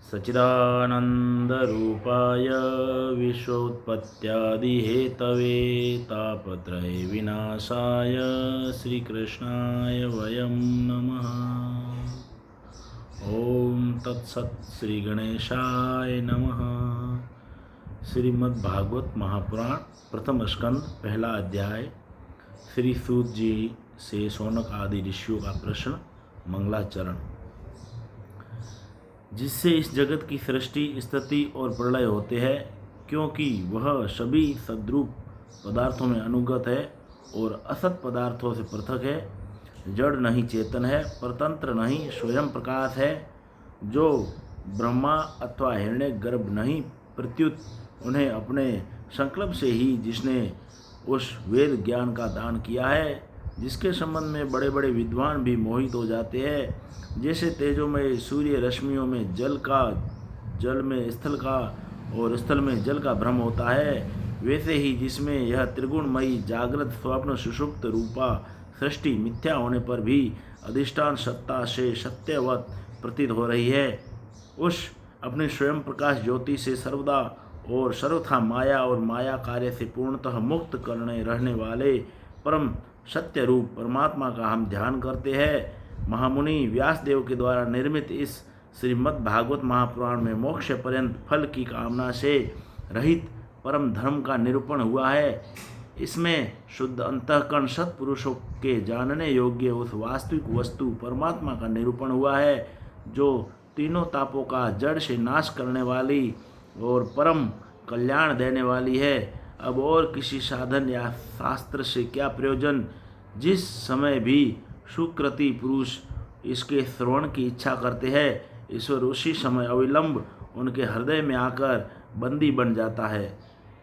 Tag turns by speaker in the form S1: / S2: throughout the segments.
S1: सच्चिदानन्दरूपाय विश्वोत्पत्त्यादिहेतवे तापत्रय विनाशाय श्रीकृष्णाय वयं नमः। ओम तत्सत् श्री गणेशाय नमः। श्रीमद्भागवत महापुराण प्रथम स्कंद पहला अध्याय। श्री सूत जी से शौनक आदि ऋषियों का प्रश्न मंगलाचरण। जिससे इस जगत की सृष्टि स्थिति और प्रलय होते हैं, क्योंकि वह सभी सद्रूप पदार्थों में अनुगत है और असत पदार्थों से पृथक है, जड़ नहीं चेतन है, परतंत्र नहीं स्वयं प्रकाश है, जो ब्रह्मा अथवा हिरण्य गर्भ नहीं, प्रत्युत उन्हें अपने संकल्प से ही जिसने उस वेद ज्ञान का दान किया है, जिसके संबंध में बड़े बड़े विद्वान भी मोहित हो जाते हैं। जैसे तेजोमय सूर्य रश्मियों में जल में स्थल का और स्थल में जल का भ्रम होता है, वैसे ही जिसमें यह त्रिगुणमयी जागृत स्वप्न सुषुप्त रूपा सृष्टि मिथ्या होने पर भी अधिष्ठान सत्ता से सत्यवत प्रतीत हो रही है, उस अपने स्वयं प्रकाश ज्योति से सर्वदा और सर्वथा माया और माया कार्य से पूर्णतः मुक्त करने रहने वाले परम सत्य रूप परमात्मा का हम ध्यान करते हैं। महामुनि व्यासदेव के द्वारा निर्मित इस श्रीमद् भागवत महापुराण में मोक्ष पर्यंत फल की कामना से रहित परम धर्म का निरूपण हुआ है। इसमें शुद्ध अंतःकरण सत्पुरुषों के जानने योग्य उस वास्तविक वस्तु परमात्मा का निरूपण हुआ है, जो तीनों तापों का जड़ से नाश करने वाली और परम कल्याण देने वाली है। अब और किसी साधन या शास्त्र से क्या प्रयोजन? जिस समय भी सुकृति पुरुष इसके श्रवण की इच्छा करते हैं, ईश्वर उसी समय अविलंब उनके हृदय में आकर बंदी बन जाता है।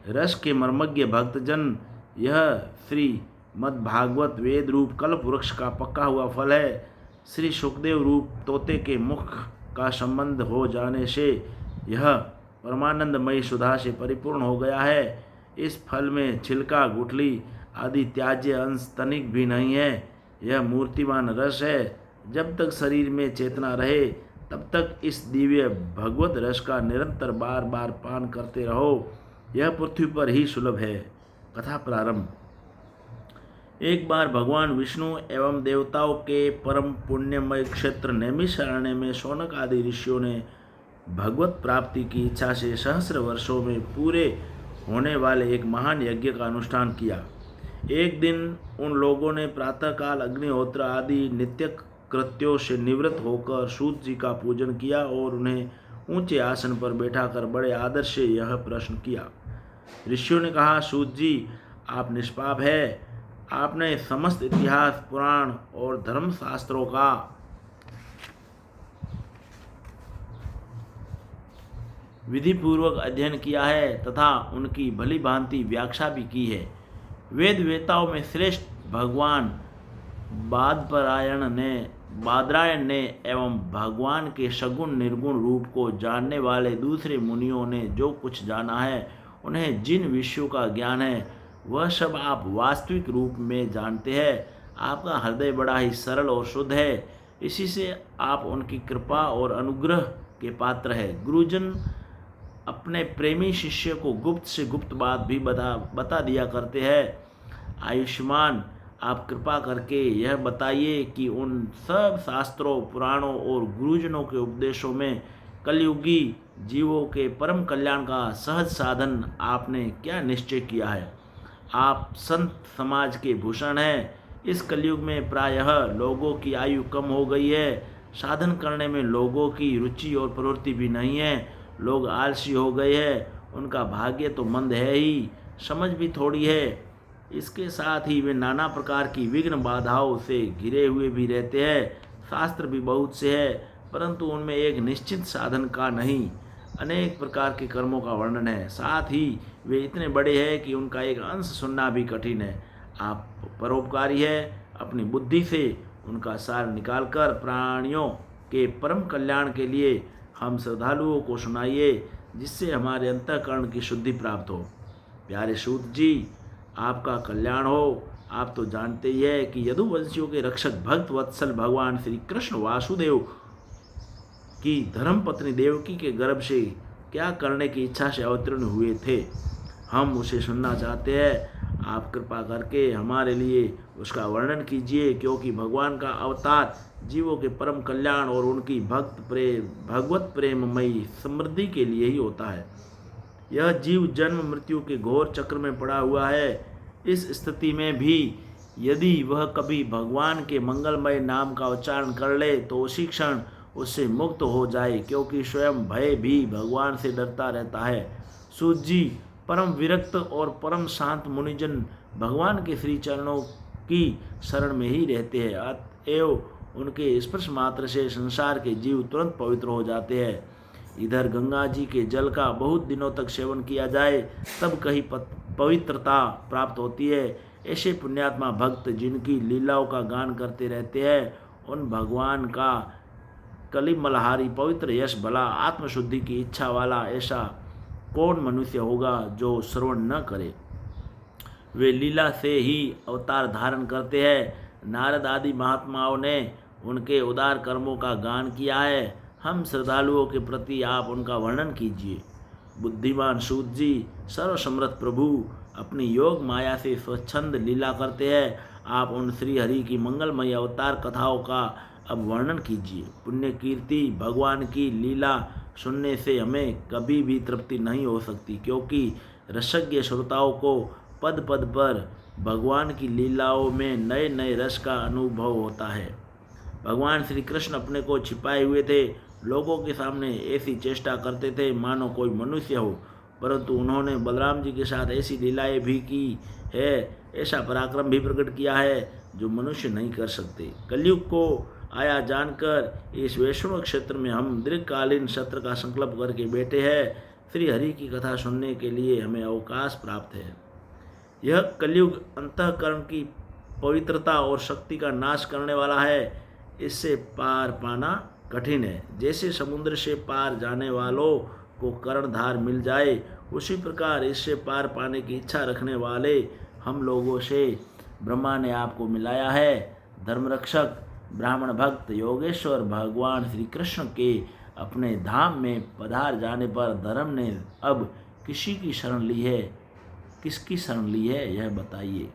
S1: रस के मर्मज्ञ भक्तजन, यह श्रीमद्भागवत वेद रूप कल्प वृक्ष का पक्का हुआ फल है। श्री सुखदेव रूप तोते के मुख का संबंध हो जाने से यह परमानंदमयी सुधा से परिपूर्ण हो गया है। इस फल में छिलका, गुठली आदि त्याज्य अंश तनिक भी नहीं है। यह मूर्तिमान रस है। जब तक शरीर में चेतना रहे, तब तक इस दिव्य भगवत रस का निरंतर बार बार पान करते रहो। यह पृथ्वी पर ही सुलभ है। कथा प्रारंभ। एक बार भगवान विष्णु एवं देवताओं के परम पुण्यमय क्षेत्र नैमिषारण्य में शौनक आदि ऋषियों ने भगवत प्राप्ति की इच्छा से सहस्र वर्षों में पूरे होने वाले एक महान यज्ञ का अनुष्ठान किया। एक दिन उन लोगों ने प्रातःकाल अग्निहोत्र आदि नित्य कृत्यों से निवृत्त होकर सूत जी का पूजन किया और उन्हें ऊंचे आसन पर बैठाकर बड़े आदर से यह प्रश्न किया। ऋषियों ने कहा, सूत जी, आप निष्पाप है। आपने समस्त इतिहास, पुराण और धर्मशास्त्रों का विधिपूर्वक अध्ययन किया है तथा उनकी भली भांति व्याख्या भी की है। वेद वेताओं में श्रेष्ठ भगवान बादरायण ने एवं भगवान के सगुण निर्गुण रूप को जानने वाले दूसरे मुनियों ने जो कुछ जाना है, उन्हें जिन विषयों का ज्ञान है, वह सब आप वास्तविक रूप में जानते हैं। आपका हृदय बड़ा ही सरल और शुद्ध है, इसी से आप उनकी कृपा और अनुग्रह के पात्र है। गुरुजन अपने प्रेमी शिष्य को गुप्त से गुप्त बात भी बता दिया करते हैं। आयुष्मान, आप कृपा करके यह बताइए कि उन सब शास्त्रों, पुराणों और गुरुजनों के उपदेशों में कलयुगी जीवों के परम कल्याण का सहज साधन आपने क्या निश्चय किया है। आप संत समाज के भूषण हैं। इस कलयुग में प्रायः लोगों की आयु कम हो गई है। साधन करने में लोगों की रुचि और प्रवृत्ति भी नहीं है। लोग आलसी हो गए हैं। उनका भाग्य तो मंद है ही, समझ भी थोड़ी है। इसके साथ ही वे नाना प्रकार की विघ्न बाधाओं से घिरे हुए भी रहते हैं। शास्त्र भी बहुत से है, परंतु उनमें एक निश्चित साधन का नहीं, अनेक प्रकार के कर्मों का वर्णन है। साथ ही वे इतने बड़े हैं कि उनका एक अंश सुनना भी कठिन है। आप परोपकारी है। अपनी बुद्धि से उनका सार निकालकर प्राणियों के परम कल्याण के लिए हम श्रद्धालुओं को सुनाइए, जिससे हमारे अंतःकरण की शुद्धि प्राप्त हो। प्यारे सूत जी, आपका कल्याण हो। आप तो जानते ही है कि यदुवंशियों के रक्षक भक्त वत्सल भगवान श्री कृष्ण वासुदेव कि धर्मपत्नी देवकी के गर्भ से क्या करने की इच्छा से अवतीर्ण हुए थे। हम उसे सुनना चाहते हैं। आप कृपा करके हमारे लिए उसका वर्णन कीजिए, क्योंकि भगवान का अवतार जीवों के परम कल्याण और उनकी भगवत प्रेममयी समृद्धि के लिए ही होता है। यह जीव जन्म मृत्यु के घोर चक्र में पड़ा हुआ है। इस स्थिति में भी यदि वह कभी भगवान के मंगलमय नाम का उच्चारण कर ले तो उसी क्षण उससे मुक्त हो जाए, क्योंकि स्वयं भय भी भगवान से डरता रहता है। सूत जी, परम विरक्त और परम शांत मुनिजन भगवान के श्री चरणों की शरण में ही रहते हैं। अतएव उनके स्पर्श मात्र से संसार के जीव तुरंत पवित्र हो जाते हैं। इधर गंगा जी के जल का बहुत दिनों तक सेवन किया जाए तब कहीं पवित्रता प्राप्त होती है। ऐसे पुण्यात्मा भक्त जिनकी लीलाओं का गान करते रहते हैं, उन भगवान का कलिमलहारी पवित्र यश भला आत्मशुद्धि की इच्छा वाला ऐसा कौन मनुष्य होगा जो श्रवण न करे। वे लीला से ही अवतार धारण करते हैं। नारद आदि महात्माओं ने उनके उदार कर्मों का गान किया है। हम श्रद्धालुओं के प्रति आप उनका वर्णन कीजिए। बुद्धिमान सूत जी, सर्वसमर्थ प्रभु अपनी योग माया से स्वच्छंद लीला करते हैं। आप उन श्री हरि की मंगलमय अवतार कथाओं का अब वर्णन कीजिए। पुण्य कीर्ति भगवान की लीला सुनने से हमें कभी भी तृप्ति नहीं हो सकती, क्योंकि रसज्ञ श्रोताओं को पद पद पर भगवान की लीलाओं में नए नए रस का अनुभव होता है। भगवान श्री कृष्ण अपने को छिपाए हुए थे। लोगों के सामने ऐसी चेष्टा करते थे मानो कोई मनुष्य हो, परंतु उन्होंने बलराम जी के साथ ऐसी लीलाएं भी की है, ऐसा पराक्रम भी प्रकट किया है जो मनुष्य नहीं कर सकते। कलयुग को आया जानकर इस वैष्णव क्षेत्र में हम दीर्घकालीन सत्र का संकल्प करके बैठे हैं। श्री हरि की कथा सुनने के लिए हमें अवकाश प्राप्त है। यह कलयुग अंतःकरण की पवित्रता और शक्ति का नाश करने वाला है। इससे पार पाना कठिन है। जैसे समुद्र से पार जाने वालों को कर्णधार मिल जाए, उसी प्रकार इससे पार पाने की इच्छा रखने वाले हम लोगों से ब्रह्मा ने आपको मिलाया है। धर्मरक्षक ब्राह्मण भक्त योगेश्वर भगवान श्री कृष्ण के अपने धाम में पधार जाने पर धर्म ने अब किसी की शरण ली है, किसकी शरण ली है, यह बताइए।